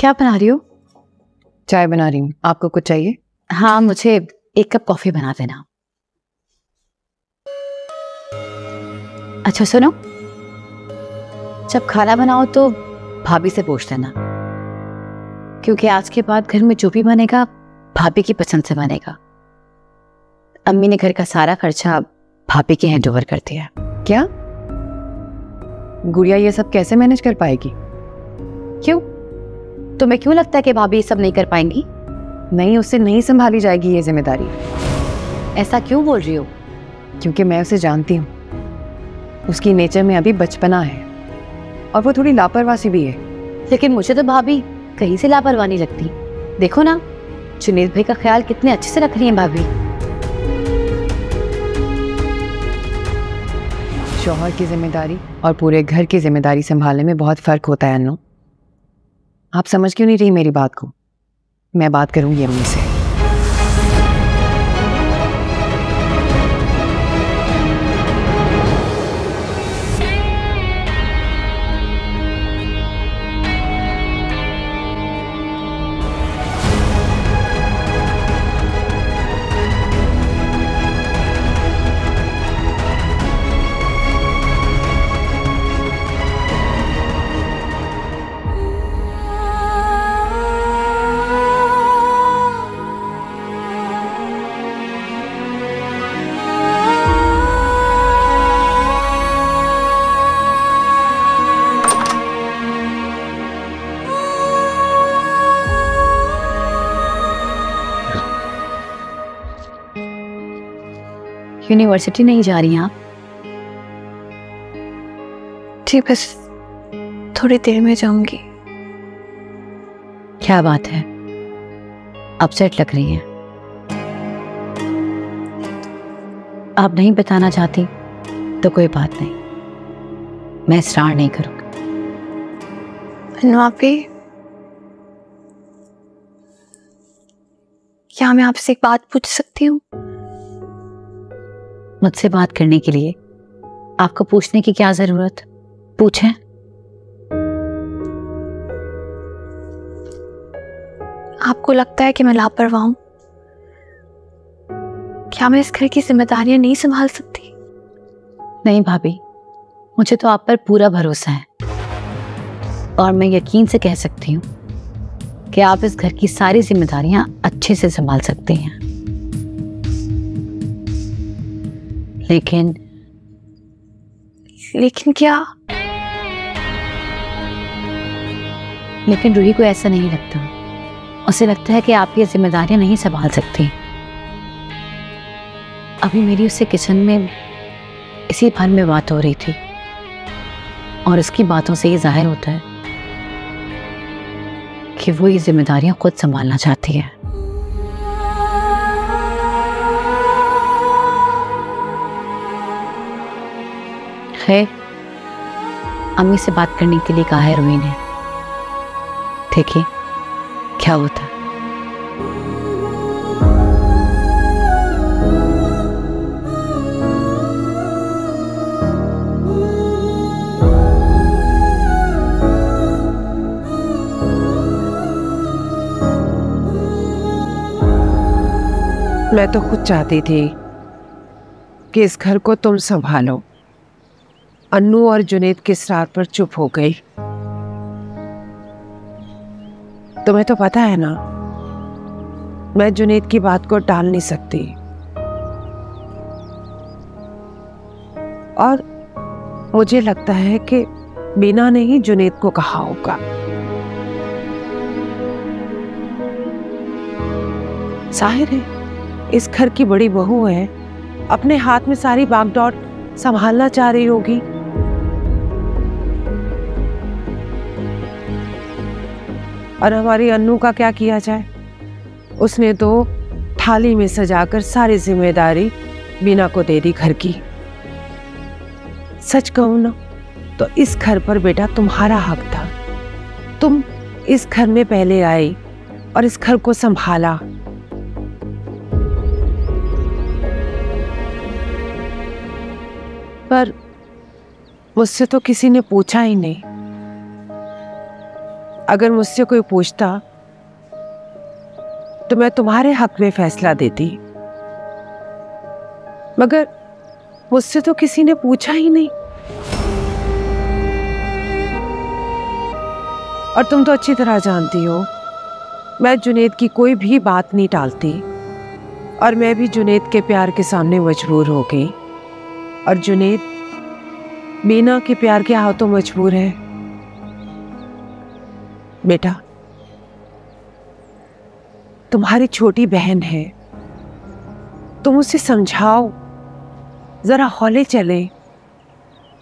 क्या बना रही हो? चाय बना रही हूँ। आपको कुछ चाहिए? हाँ, मुझे 1 कप कॉफी बना देना। अच्छा सुनो, जब खाना बनाओ तो भाभी से पूछ लेना, क्योंकि आज के बाद घर में जो भी बनेगा भाभी की पसंद से बनेगा। अम्मी ने घर का सारा खर्चा भाभी के हैंड ओवर कर दिया। क्या गुड़िया ये सब कैसे मैनेज कर पाएगी? क्यों, तुम्हें क्यों लगता है कि भाभी ये सब नहीं कर पाएंगी? नहीं, उससे नहीं संभाली जाएगी ये जिम्मेदारी। ऐसा क्यों बोल रही हो? क्योंकि मैं उसे जानती हूँ। उसकी नेचर में अभी बचपना है और वो थोड़ी लापरवाही भी है। लेकिन मुझे तो भाभी कहीं से लापरवाही नहीं लगती। देखो ना, जुनेद भाई का ख्याल कितने अच्छे से रख रही हैं भाभी। शौहर की जिम्मेदारी और पूरे घर की जिम्मेदारी संभालने में बहुत फर्क होता है अन्नू। आप समझ क्यों नहीं रही मेरी बात को? मैं बात करूंगी अम्मी से। यूनिवर्सिटी नहीं जा रही हैं आप? जी बस थोड़ी देर में जाऊंगी। क्या बात है, अपसेट लग रही है। आप नहीं बताना चाहती तो कोई बात नहीं, मैं इसरार नहीं करूंगी। अन्नू आपी, क्या मैं आपसे एक बात पूछ सकती हूँ? मुझसे बात करने के लिए आपको पूछने की क्या जरूरत? पूछें। आपको लगता है कि मैं लापरवाह हूं? क्या मैं इस घर की जिम्मेदारियां नहीं संभाल सकती? नहीं भाभी, मुझे तो आप पर पूरा भरोसा है और मैं यकीन से कह सकती हूँ कि आप इस घर की सारी जिम्मेदारियां अच्छे से संभाल सकती हैं। लेकिन क्या? लेकिन रूही को ऐसा नहीं लगता। उसे लगता है कि आप ये जिम्मेदारियां नहीं संभाल सकती। अभी मेरी उससे किचन में इसी भर में बात हो रही थी और उसकी बातों से ये जाहिर होता है कि वो ये जिम्मेदारियां खुद संभालना चाहती है। खैर, अम्मी से बात करने के लिए कहा है रूही ने। देखिए क्या होता है। मैं तो खुद चाहती थी कि इस घर को तुम संभालो। अन्नू और जुनेद के इसरार पर चुप हो गई। तुम्हें तो पता है ना, मैं जुनेद की बात को टाल नहीं सकती और मुझे लगता है कि बीना ने ही जुनेद को कहा होगा। जाहिर है इस घर की बड़ी बहू है, अपने हाथ में सारी बागडोर संभालना चाह रही होगी। और हमारी अन्नू का क्या किया जाए? उसने तो थाली में सजाकर सारी जिम्मेदारी बीना को दे दी घर की। सच कहूं ना तो इस घर पर बेटा तुम्हारा हक था। तुम इस घर में पहले आई और इस घर को संभाला। पर मुझसे तो किसी ने पूछा ही नहीं। अगर मुझसे कोई पूछता तो मैं तुम्हारे हक में फैसला देती, मगर मुझसे तो किसी ने पूछा ही नहीं। और तुम तो अच्छी तरह जानती हो मैं जुनैद की कोई भी बात नहीं टालती, और मैं भी जुनैद के प्यार के सामने मजबूर हो गई, और जुनैद बीना के प्यार के हाथों मजबूर है। बेटा, तुम्हारी छोटी बहन है, तुम उसे समझाओ, जरा हौले चले।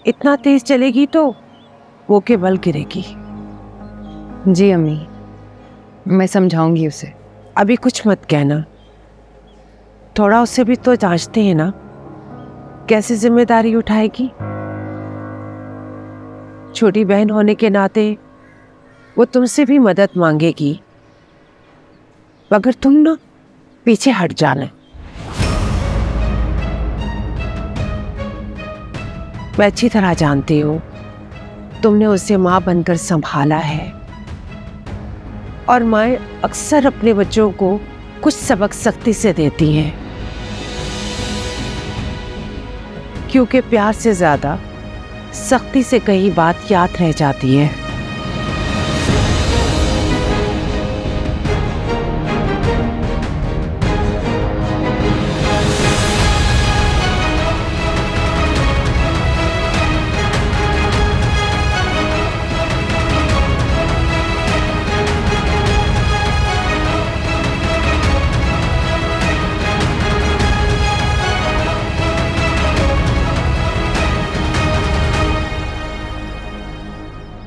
इतना तेज चलेगी तो वो के बल गिरेगी। जी अम्मी, मैं समझाऊंगी उसे। अभी कुछ मत कहना, थोड़ा उसे भी तो जांचते हैं ना, कैसे जिम्मेदारी उठाएगी। छोटी बहन होने के नाते वो तुमसे भी मदद मांगेगी, मगर तुम ना पीछे हट जाना। मैं अच्छी तरह जानती हूँ तुमने उसे माँ बनकर संभाला है, और माँ अक्सर अपने बच्चों को कुछ सबक सख्ती से देती हैं, क्योंकि प्यार से ज्यादा सख्ती से कई बात याद रह जाती है।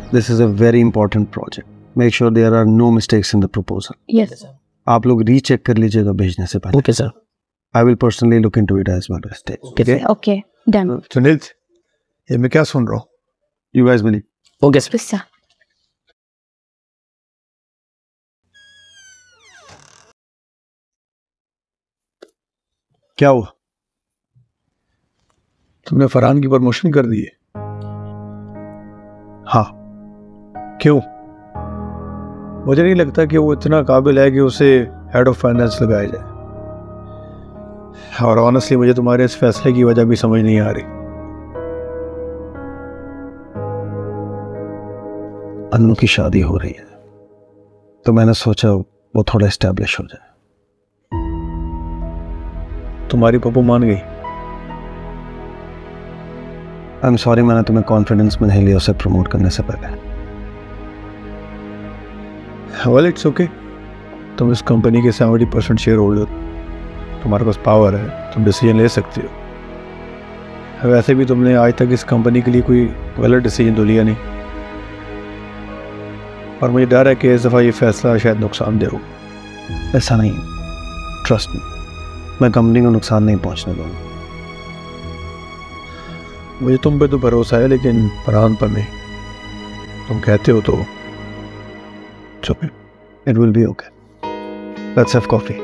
This is a very important project. Make sure there are no mistakes in the proposal. Yes. आप लोग रीचेक कर लीजिएगा भेजने से पहले. Okay, sir. I will personally look into it as well. Okay. Okay. Done. Sunil, ये मैं क्या सुन रहा हूँ? You guys will. Okay, sir. गुस्सा। क्या हुआ? तुमने फरहान की प्रमोशन कर दी है? हाँ. क्यों? मुझे नहीं लगता कि वो इतना काबिल है कि उसे हेड ऑफ फाइनेंस लगाया जाए। और ऑनेस्टली मुझे तुम्हारे इस फैसले की वजह भी समझ नहीं आ रही। अन्नू की शादी हो रही है, तो मैंने सोचा वो थोड़ा एस्टेब्लिश हो जाए। तुम्हारी पप्पू मान गई? आई एम सॉरी, मैंने तुम्हें कॉन्फिडेंस में नहीं लिया उसे प्रमोट करने से पहले। Well it's okay. तुम इस कंपनी के 70% शेयर होल्डर, तुम्हारे पास पावर है, तुम डिसीजन ले सकते हो। वैसे भी तुमने आज तक इस कंपनी के लिए कोई गलत डिसीजन तो लिया नहीं, और मुझे डर है कि इस दफ़ा ये फैसला शायद नुकसान दे हो। ऐसा नहीं, ट्रस्ट मी, मैं कंपनी को नुकसान नहीं पहुंचने दूंगा। मुझे तुम पे तो भरोसा है, लेकिन फरहान पर नहीं। तुम कहते हो तो चुप। It will be okay. Let's have coffee.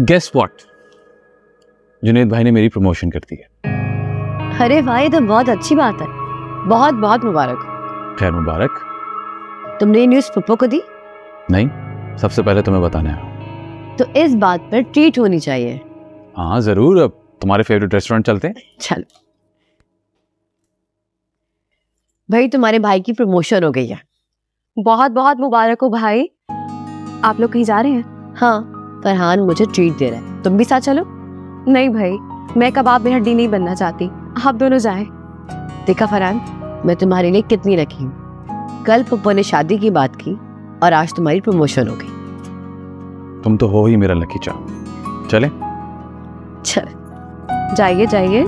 Guess what? Junaid भाई ने मेरी प्रमोशन कर दी है। अरे भाई, तो बहुत अच्छी बात है, बहुत बहुत मुबारक। खैर मुबारक। तुमने ये न्यूज़ पप्पू को दी? नहीं, सबसे पहले तुम्हें बताना है। तो इस बात पर ट्रीट होनी चाहिए। हाँ जरूर, अब तुम्हारे फेवरेट रेस्टोरेंट चलते हैं। चलो भाई, तुम्हारे भाई की प्रमोशन हो गई है। बहुत बहुत मुबारक हो भाई। आप लोग कहीं जा रहे हैं? हाँ, फरहान मुझे ट्रीट दे रहा है, तुम भी साथ चलो। नहीं भाई, मैं कबाब में हड्डी नहीं बनना चाहती, आप दोनों जाएं। देखा फरहान, मैं तुम्हारे लिए कितनी रखी हूँ। कल पप्पू ने शादी की बात की और आज तुम्हारी प्रमोशन हो गई। तुम तो हो ही मेरा लकी चार्म। चले? चल जाइए जाइए।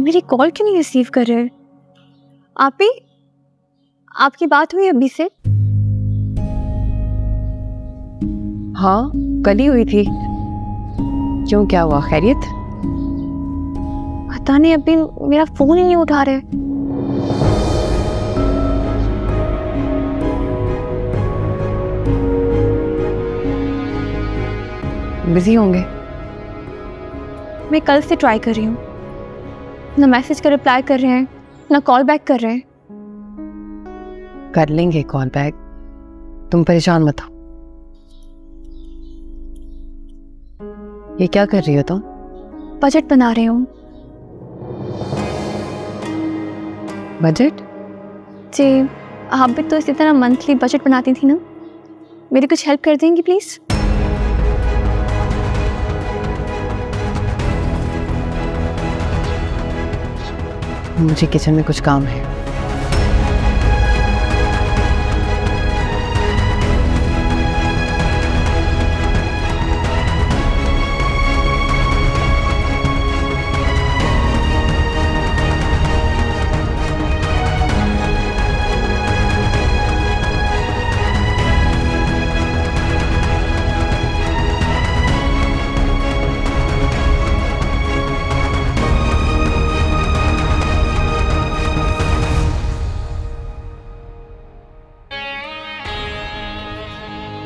मेरी कॉल क्यों नहीं रिसीव कर रहे हैं? आप ही, आपकी बात हुई अभी से? हाँ, कल ही हुई थी। क्यों, क्या हुआ? खैरियत? पता नहीं, अभी मेरा फोन ही नहीं उठा रहे। बिजी होंगे। मैं कल से ट्राई कर रही हूँ, ना मैसेज का रिप्लाई कर रहे हैं, ना कॉल बैक कर रहे हैं। कर लेंगे कॉल बैक, तुम परेशान मत हो। ये क्या कर रही हो तुम? बजट बना रही हूँ। बजट? जी, आप भी तो इसी तरह मंथली बजट बनाती थी ना, मेरी कुछ हेल्प कर देंगी प्लीज? मुझे किचन में कुछ काम है।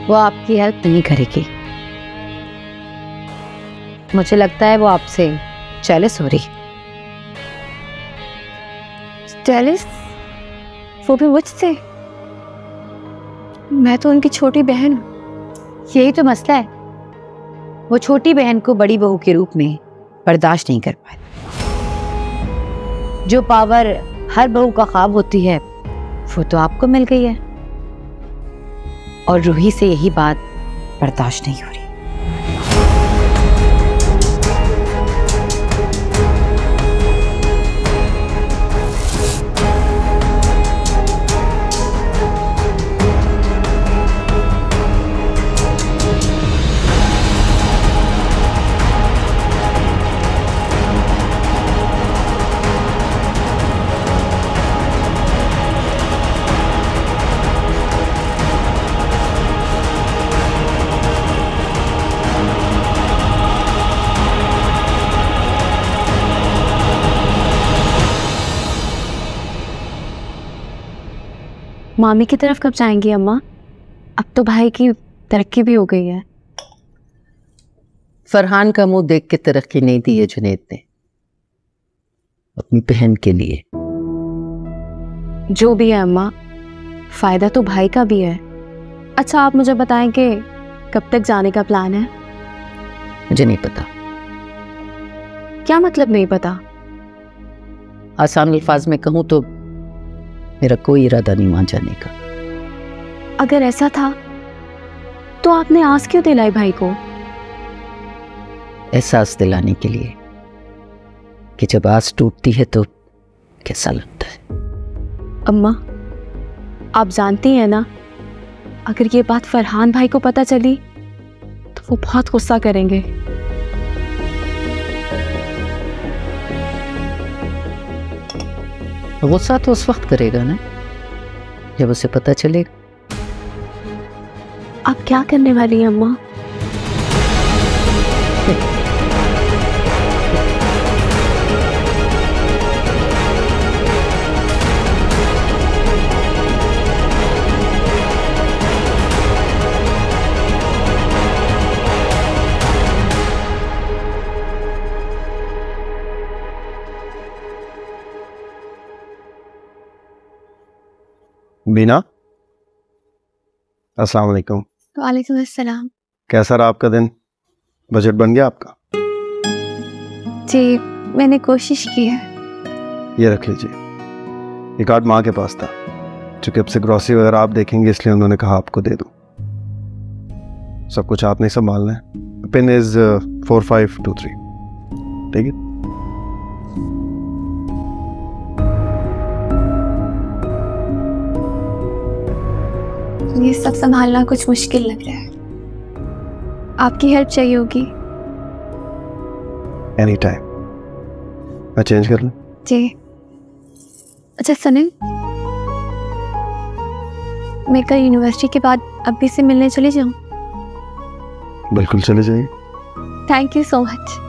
वो आपकी हेल्प नहीं करेगी। मुझे लगता है वो आपसे जेलस हो रही। जेलस? वो भी मुझसे? मैं तो उनकी छोटी बहन हूँ। यही तो मसला है, वो छोटी बहन को बड़ी बहू के रूप में बर्दाश्त नहीं कर पाती। जो पावर हर बहू का ख्वाब होती है वो तो आपको मिल गई है, और रूही से यही बात बर्दाश्त नहीं हो रही। मामी की तरफ कब जाएंगी अम्मा? अब तो भाई की तरक्की भी हो गई है। फरहान का मुंह देख के तरक्की नहीं दी है जुनैद ने, अपनी बहन के लिए। जो भी है अम्मा, फायदा तो भाई का भी है। अच्छा, आप मुझे बताएं कि कब तक जाने का प्लान है? मुझे नहीं पता। क्या मतलब नहीं पता? आसान अल्फाज में कहूं तो मेरा कोई इरादा नहीं वहां जाने का। अगर ऐसा था तो आपने आस क्यों दिलाई भाई को? एहसास दिलाने के लिए कि जब आस टूटती है तो कैसा लगता है। अम्मा, आप जानती हैं ना, अगर ये बात फरहान भाई को पता चली तो वो बहुत गुस्सा करेंगे। गुस्सा तो उस वक्त करेगा ना जब उसे पता चलेगा। आप क्या करने वाली हैं अम्मा? बीना, अस्सलाम वालेकुम। वालेकुम अस्सलाम। कैसा रहा आपका दिन? बजट बन गया आपका? जी, मैंने कोशिश की है। ये रख लीजिए, ये कार्ड माँ के पास था, चूंकि अब से ग्रॉसरी वगैरह आप देखेंगे इसलिए उन्होंने कहा आपको दे दूं। सब कुछ आपने संभालना है। पिन इज 4523, ठीक है? ये सब संभालना कुछ मुश्किल लग रहा है। आपकी हेल्प चाहिए होगी। Any time. मैं चेंज कर लूं? जी। अच्छा सनिल, मैं कल यूनिवर्सिटी के बाद अब्बी से मिलने चली जाऊं? बिल्कुल चले जाइए। Thank you so much.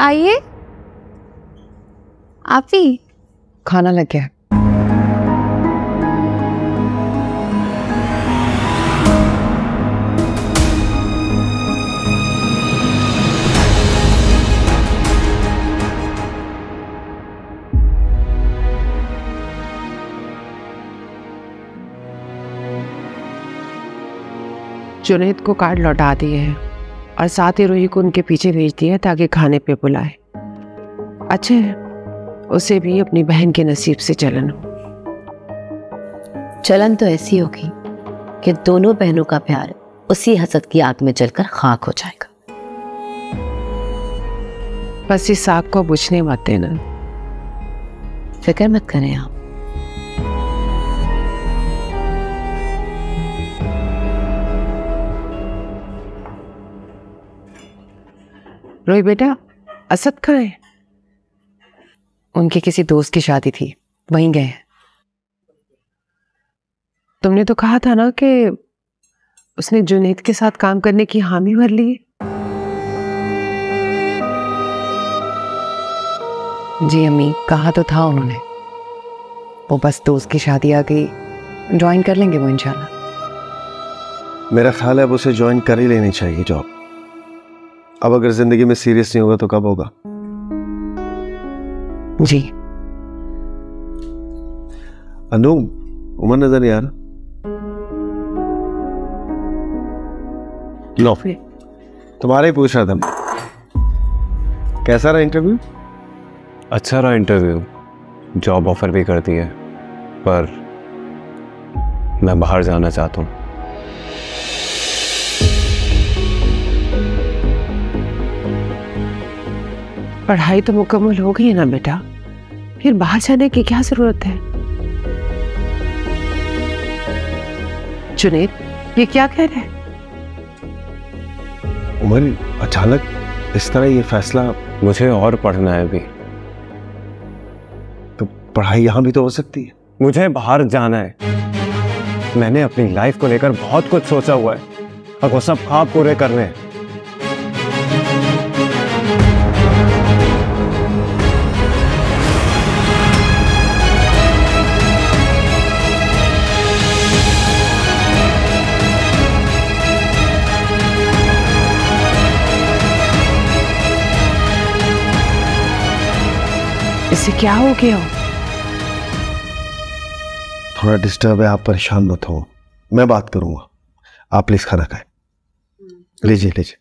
आइए। आप ही खाना लग गया। जुनैद को कार्ड लौटा दिए हैं और साथ ही रूही को उनके पीछे भेज दिया ताकि खाने पे बुलाए। अच्छा है, उसे भी अपनी बहन के नसीब से जलन हो। चलन तो ऐसी होगी कि दोनों बहनों का प्यार उसी हसद की आग में जलकर खाक हो जाएगा। बस इस आग को बुझने मत देना। फिक्र मत करें आप। रोही बेटा, असद कहाँ है? उनके किसी दोस्त की शादी थी, वहीं गए हैं। तुमने तो कहा था ना कि उसने जुनैद के साथ काम करने की हामी भर ली। जी अम्मी, कहा तो था उन्होंने। वो बस दोस्त की शादी आ गई, ज्वाइन कर लेंगे वो इंशाल्लाह। मेरा ख्याल है अब उसे ज्वाइन कर ही लेनी चाहिए जॉब। अब अगर जिंदगी में सीरियस नहीं होगा तो कब होगा? जी। अनु, उमर नजर नहीं आ रहा? लो, तुम्हारे ही पूछ रहा था। कैसा रहा इंटरव्यू? अच्छा रहा इंटरव्यू, जॉब ऑफर भी कर दी है, पर मैं बाहर जाना चाहता हूँ। पढ़ाई तो मुकम्मल हो गई है ना बेटा, फिर बाहर जाने की क्या जरूरत है? जुनैद, ये क्या कह रहे हैं? उमर, अचानक इस तरह ये फैसला? मुझे और पढ़ना है अभी। तो पढ़ाई यहां भी तो हो सकती है। मुझे बाहर जाना है। मैंने अपनी लाइफ को लेकर बहुत कुछ सोचा हुआ है और वो सब ख्वाब पूरे करने हैं। इसे क्या हो गया? थोड़ा डिस्टर्ब है, आप परेशान मत हो, मैं बात करूंगा। आप प्लीज खाना खाएं। लीजिए लीजिए।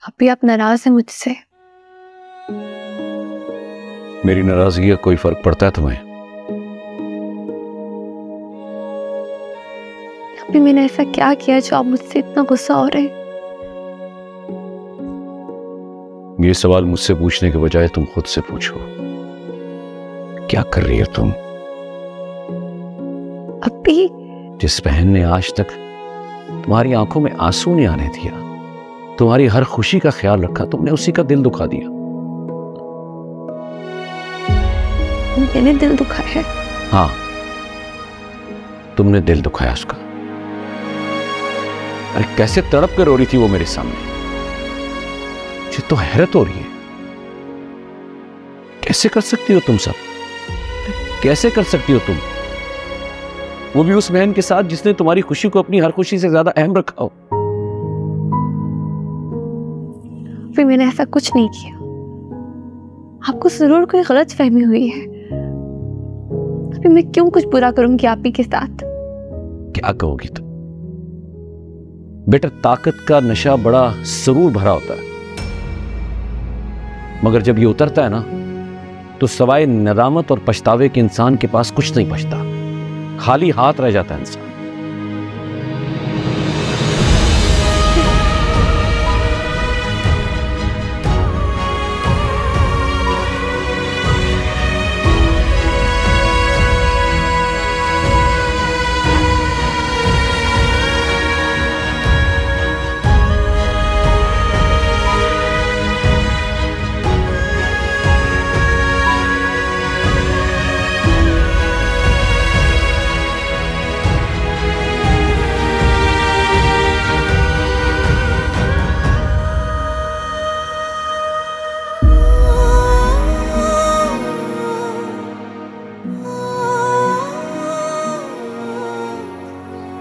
अभी आप नाराज हैं मुझसे? मेरी नाराजगी का कोई फर्क पड़ता है तुम्हें? अभी मैंने ऐसा क्या किया जो आप मुझसे इतना गुस्सा हो रहे हैं? ये सवाल मुझसे पूछने के बजाय तुम खुद से पूछो। क्या कर रही हो तुम? अभी जिस बहन ने आज तक तुम्हारी आंखों में आंसू नहीं आने दिया, तुम्हारी हर खुशी का ख्याल रखा, तुमने उसी का दिल दुखा दिया। मैंने दिल दुखाया है? हाँ, तुमने दिल दुखाया उसका। अरे कैसे तड़प कर रो रही थी वो मेरे सामने। मुझे तो हैरत हो रही है, कैसे कर सकती हो तुम सब? कैसे कर सकती हो तुम? वो भी उस बहन के साथ जिसने तुम्हारी खुशी को अपनी हर खुशी से ज्यादा अहम रखा हो। फिर मैंने ऐसा कुछ नहीं किया। आपको जरूर कोई गलत फहमी हुई है। फिर मैं क्यों कुछ बुरा करूंगी आप ही के साथ? क्या कहोगी तुम? बेटा, ताकत का नशा बड़ा जरूर भरा होता है, मगर जब ये उतरता है ना तो सवाए नदामत और पछतावे के इंसान के पास कुछ नहीं बचता, खाली हाथ रह जाता है इंसान।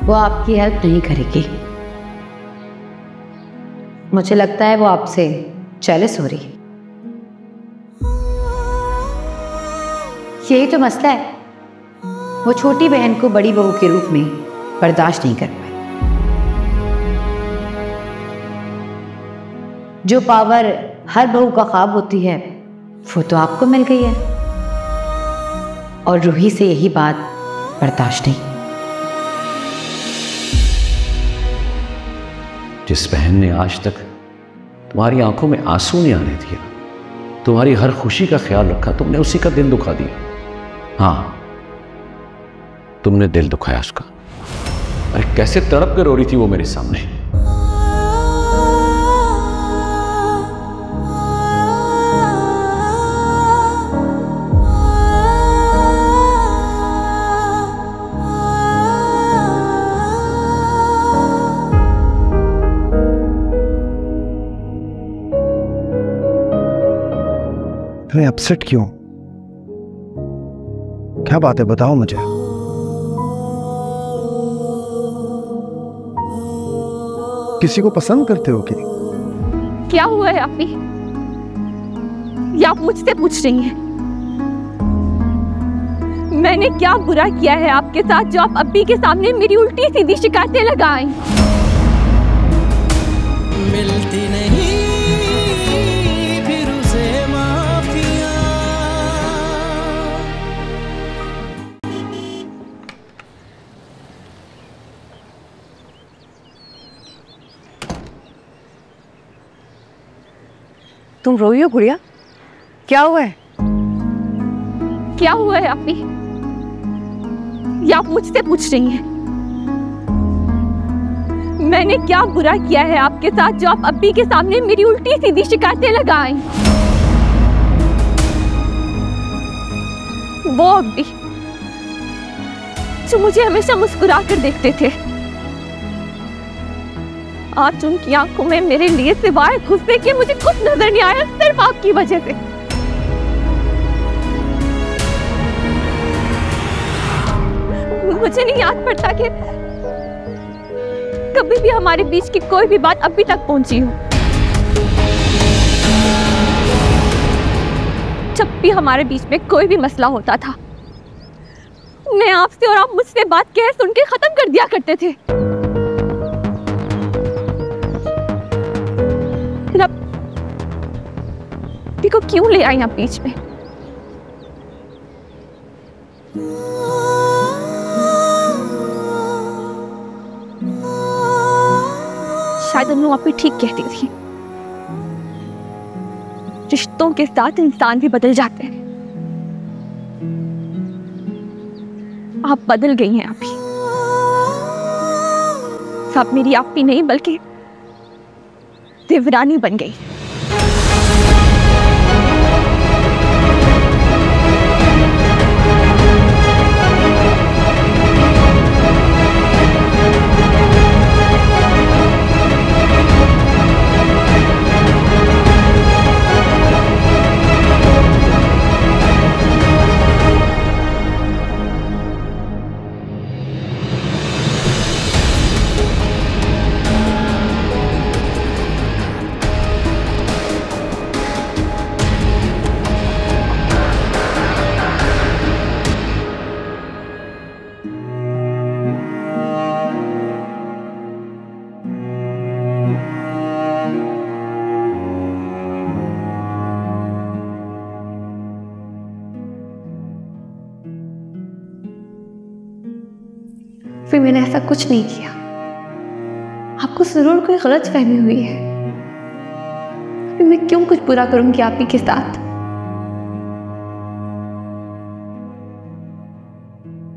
वो आपकी हेल्प नहीं करेगी। मुझे लगता है वो आपसे जेलस हो रही है। यही तो मसला है, वो छोटी बहन को बड़ी बहू के रूप में बर्दाश्त नहीं कर पाई। जो पावर हर बहू का ख्वाब होती है वो तो आपको मिल गई है, और रूही से यही बात बर्दाश्त नहीं। जिस बहन ने आज तक तुम्हारी आंखों में आंसू नहीं आने दिया, तुम्हारी हर खुशी का ख्याल रखा, तुमने उसी का दिल दुखा दिया। हाँ, तुमने दिल दुखाया उसका। अरे कैसे तड़प कर रो रही थी वो मेरे सामने। तुम्हें अपसेट क्यों? क्या बात है, बताओ मुझे। किसी को पसंद करते हो क्या? क्या हुआ है आपी? ये आप मुझसे पूछ रही हैं? मैंने क्या बुरा किया है आपके साथ जो आप अब्बी के सामने मेरी उल्टी सीधी शिकायतें लगाएं? मिलती नहीं फिर उसे माफिया। तुम रोई हो गुड़िया? क्या हुआ है? क्या हुआ है आपी? ये आप मुझसे पूछ रही हैं? मैंने क्या बुरा किया है आपके साथ जो आप अब्बी के सामने मेरी उल्टी सीधी शिकायतें लगाएं? वो अब्बी जो मुझे हमेशा मुस्कुरा कर देखते थे, आज उनकी आंखों में मेरे लिए सिवाय गुस्से के मुझे कुछ नजर नहीं आया, सिर्फ आपकी वजह से। मुझे नहीं याद पड़ता कि कभी भी हमारे बीच की कोई भी बात अभी तक पहुंची हो। जब भी हमारे बीच में कोई भी मसला होता था, मैं आपसे और आप मुझसे बात कह सुन के खत्म कर दिया करते थे। को क्यों ले आई आप बीच में? शायद अनु आप भी ठीक कहती थी, रिश्तों के साथ इंसान भी बदल जाते हैं। आप बदल गई हैं आप ही। आप मेरी आपी नहीं बल्कि देवरानी बन गई। फिर मैंने ऐसा कुछ नहीं किया। आपको जरूर कोई गलतफहमी हुई है। फिर मैं क्यों कुछ बुरा करूंगी आप ही के साथ?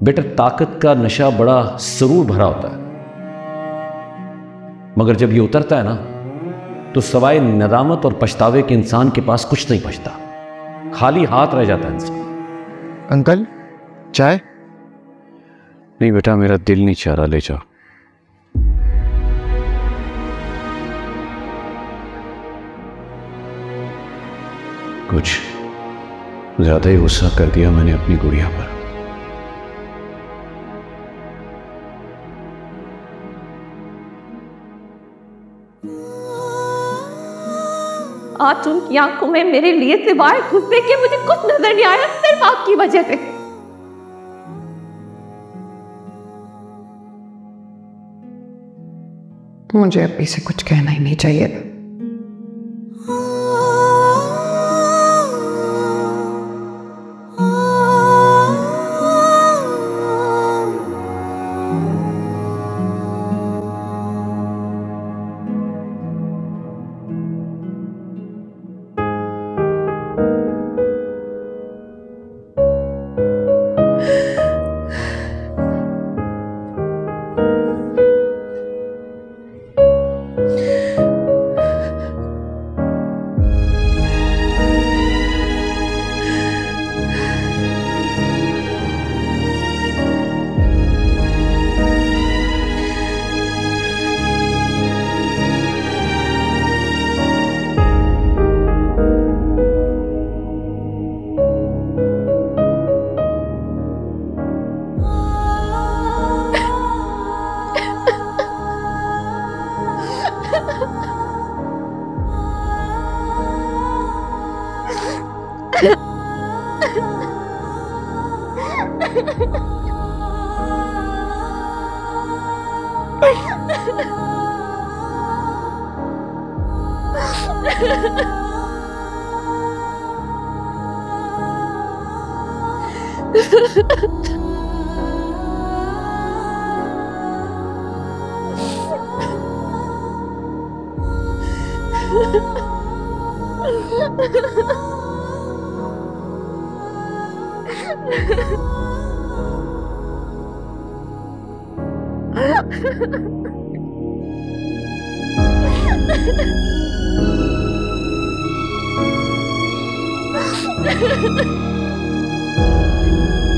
बेटा, ताकत का नशा बड़ा सुरूर भरा होता है, मगर जब ये उतरता है ना तो सवाए नदामत और पछतावे के इंसान के पास कुछ नहीं बचता, खाली हाथ रह जाता है इंसान। अंकल चाय? नहीं बेटा, मेरा दिल नहीं चाह रहा, ले जाओ। कुछ ज्यादा ही गुस्सा कर दिया मैंने अपनी गुड़िया पर। आज उनकी आंखों में मेरे लिए सिवाय गुस्से के मुझे कुछ नजर नहीं आया, सिर्फ आपकी वजह से। मुझे अभी से कुछ कहना ही नहीं चाहिए था।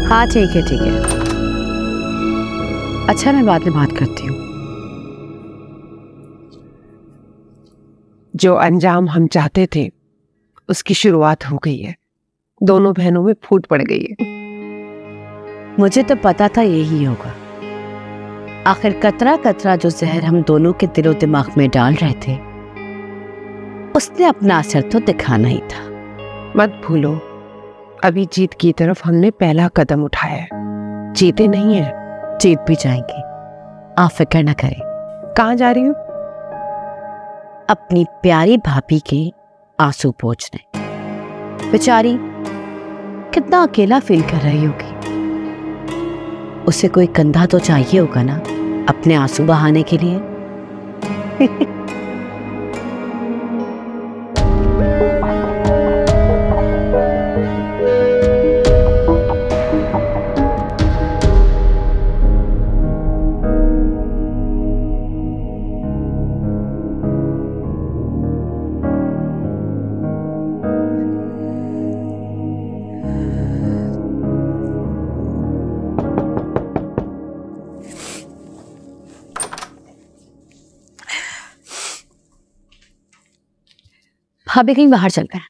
हाँ ठीक है ठीक है, अच्छा मैं बाद में बात करती हूँ। जो अंजाम हम चाहते थे उसकी शुरुआत हो गई है, दोनों बहनों में फूट पड़ गई है। मुझे तो पता था यही होगा। आखिर कतरा कतरा जो जहर हम दोनों के दिलो दिमाग में डाल रहे थे उसने अपना असर तो दिखाना ही था। मत भूलो, अभी जीत की तरफ हमने पहला कदम उठाया है, जीते नहीं है। जीत भी जाएंगे, आप फिक्र न करें। कहाँ जा रही हूँ? अपनी प्यारी भाभी के आंसू पोंछने। बेचारी कितना अकेला फील कर रही होगी, उसे कोई कंधा तो चाहिए होगा ना अपने आंसू बहाने के लिए। भाभी कहीं बाहर चल गए,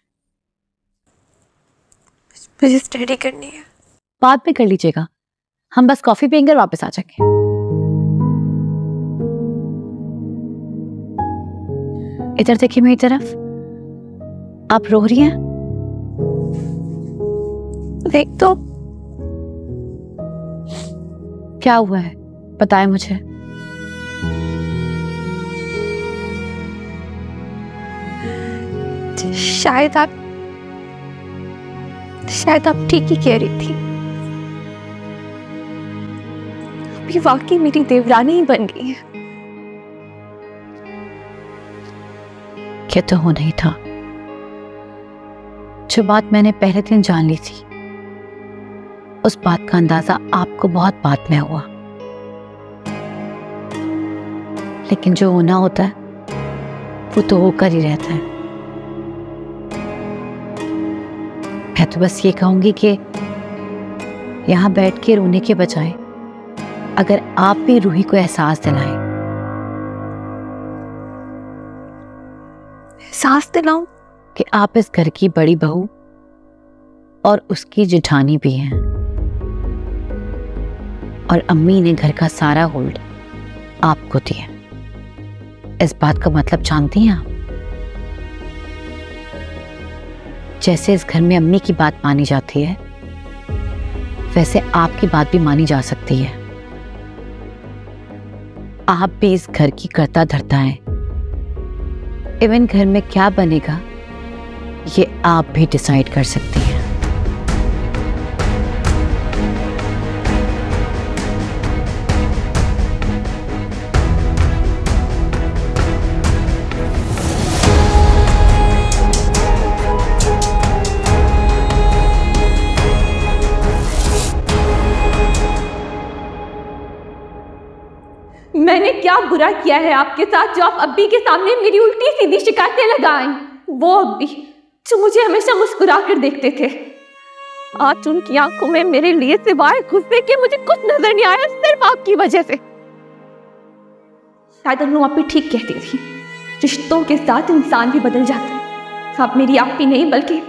मुझे स्टडी करनी है। बाद में कर लीजिएगा, हम बस कॉफी पियेंगे और वापस आ जाएंगे। इधर देखिए मेरी तरफ, आप रो रही हैं? देख तो। क्या हुआ है बताएं मुझे। शायद आप ठीक ही कह रही थी। अभी अभी वाकई मेरी देवरानी ही बन गई है। क्या तो होना ही था। जो बात मैंने पहले दिन जान ली थी, उस बात का अंदाजा आपको बहुत बाद में हुआ। लेकिन जो होना होता है वो तो होकर ही रहता है। मैं तो बस ये कहूंगी कि यहां बैठ के रोने के बजाय अगर आप भी रूही को एहसास दिलाएं। एहसास दिलाऊं कि आप इस घर की बड़ी बहू और उसकी जेठानी भी हैं, और अम्मी ने घर का सारा होल्ड आपको दिया। इस बात का मतलब जानती हैं आप? जैसे इस घर में अम्मी की बात मानी जाती है, वैसे आपकी बात भी मानी जा सकती है। आप भी इस घर की कर्ता धर्ता हैं। इवन घर में क्या बनेगा ये आप भी डिसाइड कर सकती हैं। मैंने क्या बुरा किया है आपके साथ जो आप अब्बी के सामने मेरी उल्टी सीधी शिकायतें लगाएं? वो अब्बी जो मुझे हमेशा मुस्कुरा कर देखते थे, आज उनकी आंखों में मेरे लिए सिवाय गुस्से के मुझे कुछ नजर नहीं आया, सिर्फ आपकी वजह से। शायद अनु आप भी ठीक कहती थी, रिश्तों के साथ इंसान भी बदल जाता है। आप मेरी आपी नहीं बल्कि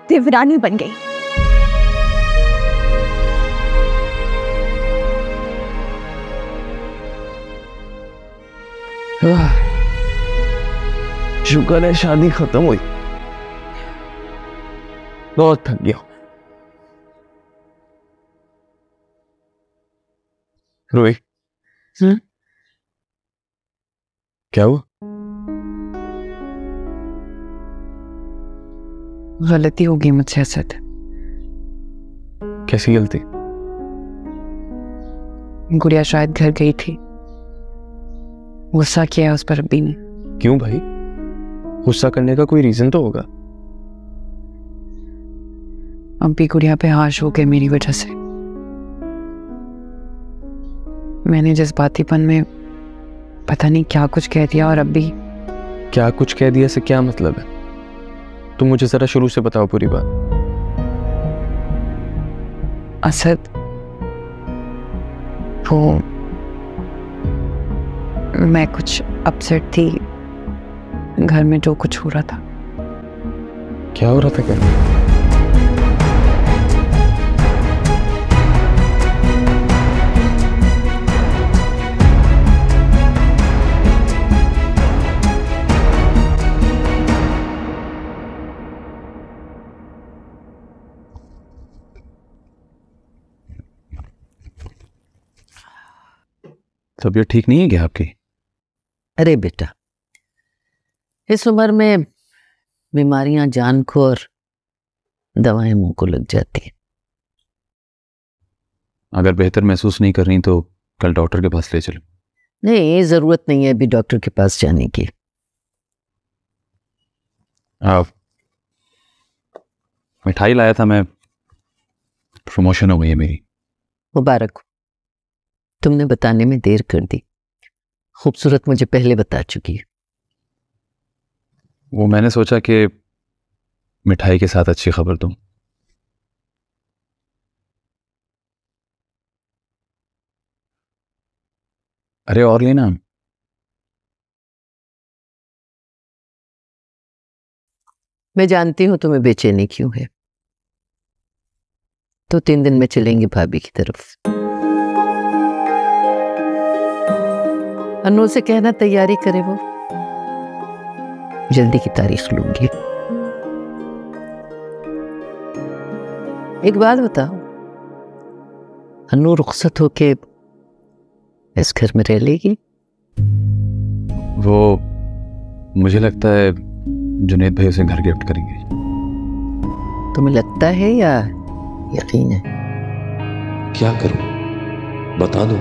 देवरानी बन गई। शुक्र है शादी खत्म हुई, बहुत थक गया। रोई क्या हुआ? गलती हो गई मुझसे असद। कैसी गलती? गुड़िया शायद घर गई थी, गुस्सा किया उस पर अब्बी ने। क्यों भाई? गुस्सा करने का कोई रीजन तो होगा। अब्बी गुड़िया पे हाश हो गए मेरी वजह से। मैंने जज्बातीपन में पता नहीं क्या कुछ कह दिया, और अब्बी। क्या कुछ कह दिया से क्या मतलब है? तुम मुझे जरा शुरू से बताओ पूरी बात। असद, वो मैं कुछ अपसेट थी घर में जो कुछ हो रहा था। क्या हो रहा था घर में? तबीयत ठीक नहीं है क्या आपकी? अरे बेटा, इस उम्र में बीमारियां जान को और दवाएं मुंह को लग जाती हैं। अगर बेहतर महसूस नहीं कर रही तो कल डॉक्टर के पास ले चलो। नहीं, जरूरत नहीं है अभी डॉक्टर के पास जाने की। मिठाई लाया था मैं, प्रमोशन हो गई है मेरी। मुबारक हो, तुमने बताने में देर कर दी। खूबसूरत मुझे पहले बता चुकी है। वो मैंने सोचा कि मिठाई के साथ अच्छी खबर दूं। अरे और लेना। मैं जानती हूं तुम्हें बेचैनी क्यों है। तो 3 दिन में चलेंगे भाभी की तरफ। अनु से कहना तैयारी करे, वो जल्दी की तारीख लूंगी। एक बात बताओ, अनु रुखसत होके इस घर में रह लेगी? वो मुझे लगता है जुनेद भाई उसे घर गिफ्ट करेंगे। तुम्हें लगता है या यकीन है? क्या करूं? बता दो।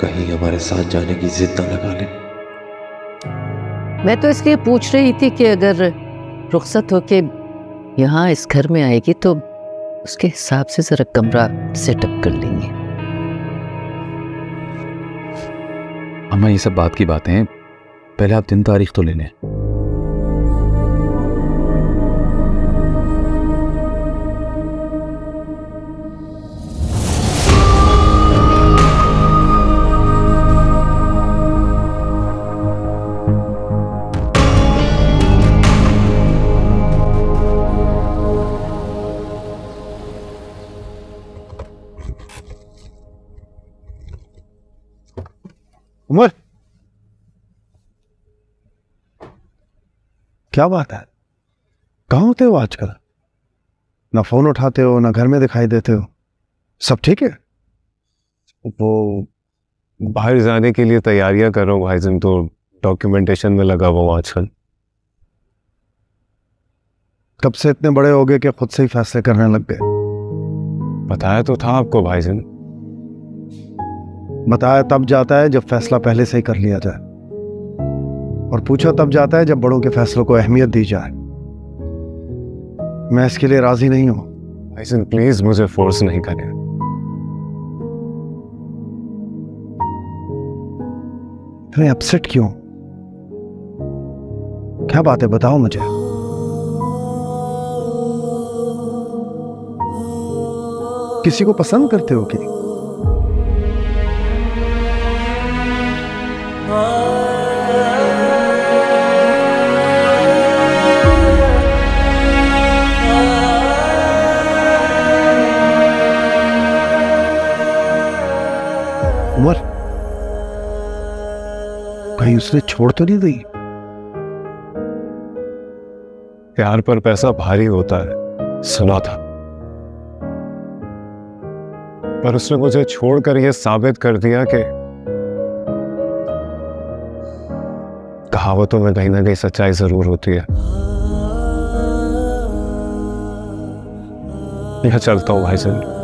कहीं हमारे साथ जाने की जिद न लगा ले। मैं तो इसलिए पूछ रही थी कि अगर रुखसत होके यहाँ इस घर में आएगी तो उसके हिसाब से जरा कमरा सेटअप कर लेंगे। अम्मा ये सब बात की बातें हैं, पहले आप दिन तारीख तो ले लें। उमर, क्या बात है? कहाँ होते हो आजकल? ना फोन उठाते हो, ना घर में दिखाई देते हो। सब ठीक है? वो बाहर जाने के लिए तैयारियां कर रहा हूँ भाईजान, तो डॉक्यूमेंटेशन में लगा हुआ हूँ आजकल। कब से इतने बड़े हो गए कि खुद से ही फैसले करने लग गए? बताया तो था आपको भाईजान। बताया तब जाता है जब फैसला पहले से ही कर लिया जाए, और पूछा तब जाता है जब बड़ों के फैसलों को अहमियत दी जाए। मैं इसके लिए राजी नहीं हूं। भाईजान प्लीज मुझे फोर्स नहीं करें। इतने अपसेट क्यों? क्या बात है, बताओ मुझे। किसी को पसंद करते हो कि? उमर, कहीं उसने छोड़ तो नहीं दी? प्यार पर पैसा भारी होता है, सुना था, पर उसने मुझे छोड़कर यह साबित कर दिया कि कहावतों में कहीं ना कहीं सच्चाई जरूर होती है। मैं चलता हूं भाईजान।